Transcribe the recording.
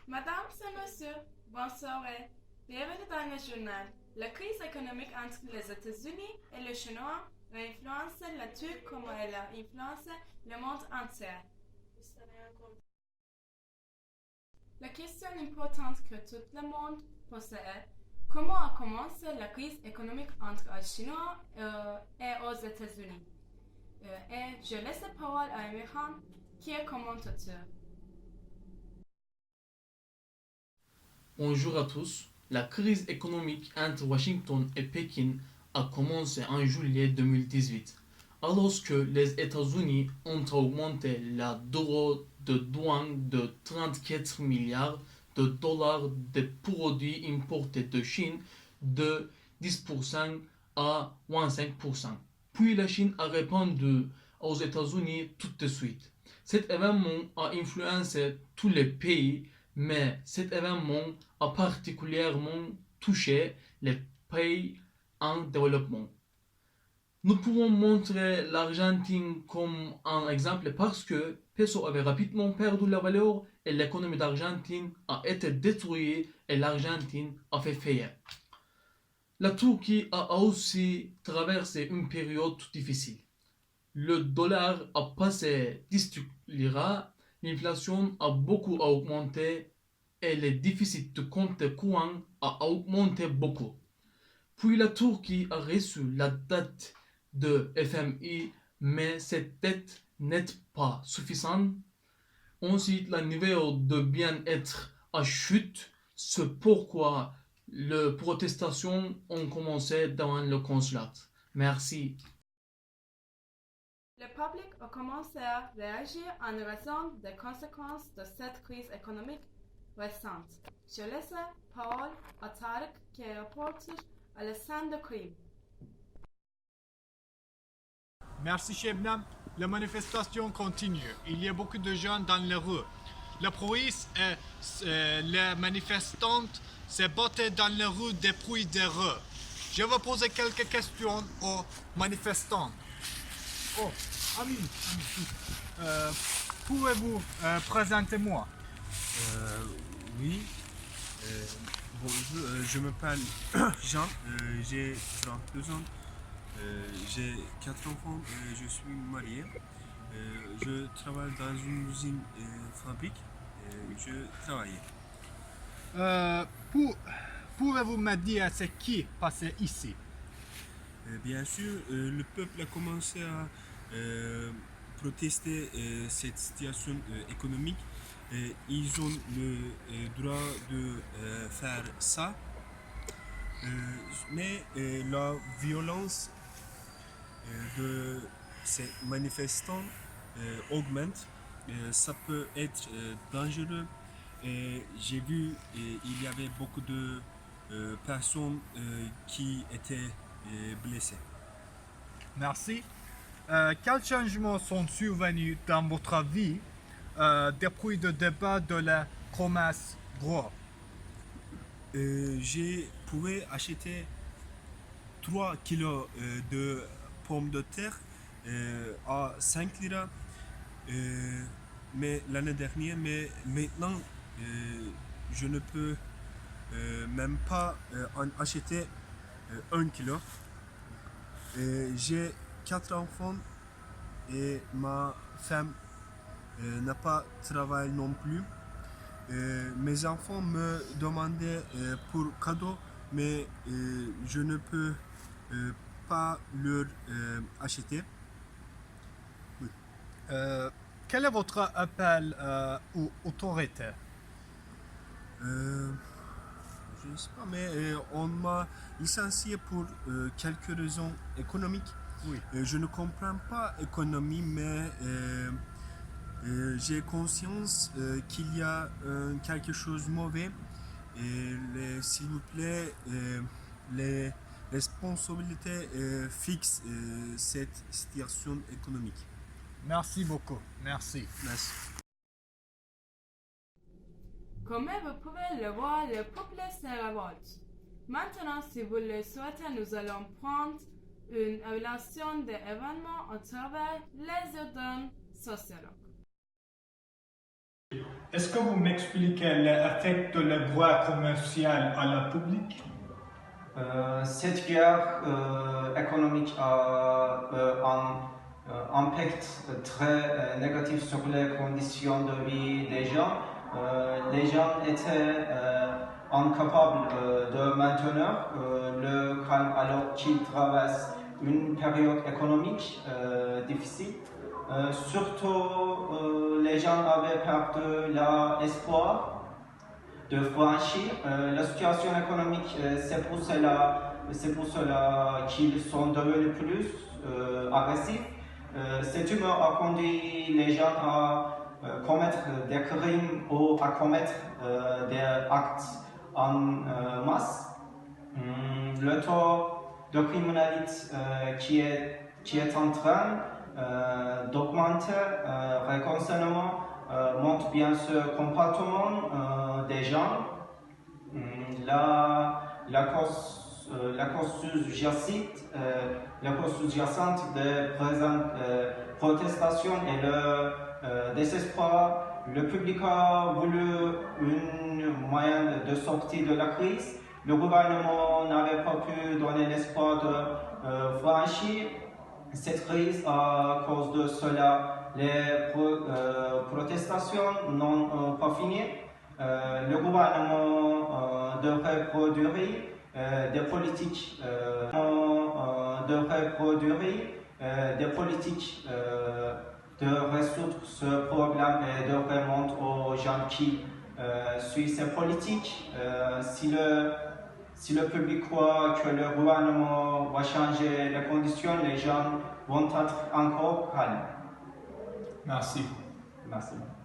Madame et monsieur, bonne soirée. Bienvenue dans le journal. La crise économique entre les États-Unis et le Chinois a influencé la Turquie comme elle a influencé le monde entier. La question importante que tout le monde pose est comment a commencé la crise économique entre les Chinois et aux États-Unis. Et je laisse la parole à Emirhan qui est commentateur. Bonjour à tous. La crise économique entre Washington et Pékin a commencé en juillet 2018, alors que les États-Unis ont augmenté la droit de douane de 34 milliards de dollars des produits importés de Chine de 10% à 25%. Puis la Chine a répondu aux États-Unis tout de suite. Cet événement a influencé tous les pays, mais cet événement a particulièrement touché les pays en développement. Nous pouvons montrer l'Argentine comme un exemple parce que peso avait rapidement perdu la valeur et l'économie d'Argentine a été détruite et l'Argentine a fait faillite. La Turquie a aussi traversé une période difficile. Le dollar a passé 10 lira, l'inflation a beaucoup augmenté et le déficit de compte courant a augmenté beaucoup. Puis la Turquie a reçu la dette de FMI, mais cette dette n'est pas suffisante. Ensuite, le niveau de bien-être a chuté, c'est pourquoi les protestations ont commencé devant le consulat. Merci. Le public a commencé à réagir en raison des conséquences de cette crise économique récente. Je laisse la parole à Tarek qui est reporter à la scène de crime. Merci Chebna. La manifestation continue. Il y a beaucoup de gens dans les rues. La police et les manifestantes se battent dans les rues depuis des heures. Je vais poser quelques questions aux manifestants. Oh, Amin, pouvez-vous présenter moi? Oui, euh, bonjour, je m'appelle Jean, j'ai 32 ans, j'ai 4 enfants, je suis marié, je travaille dans une usine fabrique, je travaille. Pouvez-vous me dire ce qui passait ici? Bien sûr, le peuple a commencé à protester cette situation économique. Ils ont le droit de faire ça, mais la violence de ces manifestants augmente. Ça peut être dangereux. J'ai vu il y avait beaucoup de personnes qui étaient blessées. Merci. Quels changements sont survenus dans votre vie depuis le début de la commerce gros? J'ai pu acheter 3 kilos de pommes de terre à 5 lira mais l'année dernière, mais maintenant je ne peux même pas en acheter 1 kilo. J'ai 4 enfants et ma femme n'a pas travaillé non plus. Mes enfants me demandaient pour cadeau, mais je ne peux pas leur acheter. Oui. Quel est votre appel aux autorités? Je ne sais pas, mais on m'a licencié pour quelques raisons économiques. Oui. Je ne comprends pas l'économie, mais j'ai conscience qu'il y a quelque chose de mauvais. S'il vous plaît, les responsabilités fixent cette situation économique. Merci beaucoup. Merci. Merci. Comme vous pouvez le voir, le peuple se révolte. Maintenant, si vous le souhaitez, nous allons prendre une évaluation des événements à travers les yeux d'un sociologue. Est-ce que vous m'expliquez l'effet de la guerre commerciale à la public? Cette guerre économique a un impact très négatif sur les conditions de vie des gens. Les gens étaient incapables de maintenir le calme alors qu'ils traversent une période économique difficile. Surtout, les gens avaient perdu l'espoir de franchir. La situation économique, c'est pour cela qu'ils sont devenus plus agressifs. Cette humeur a conduit les gens à commettre des crimes ou à commettre des actes en masse. Le taux de criminalité qui est en train d'augmenter récemment montre bien ce comportement des gens. La cause sous-jacente des présentes protestations et le désespoir. Le public a voulu une moyen de sortie de la crise. Le gouvernement n'avait pas pu donner l'espoir de franchir cette crise. À cause de cela, les protestations n'ont pas fini. Le gouvernement devrait produire des politiques de résoudre ce problème et de remonter aux gens qui suivent ces politiques. Si le public croit que le gouvernement va changer les conditions, les gens vont être encore calmes. Merci. Merci.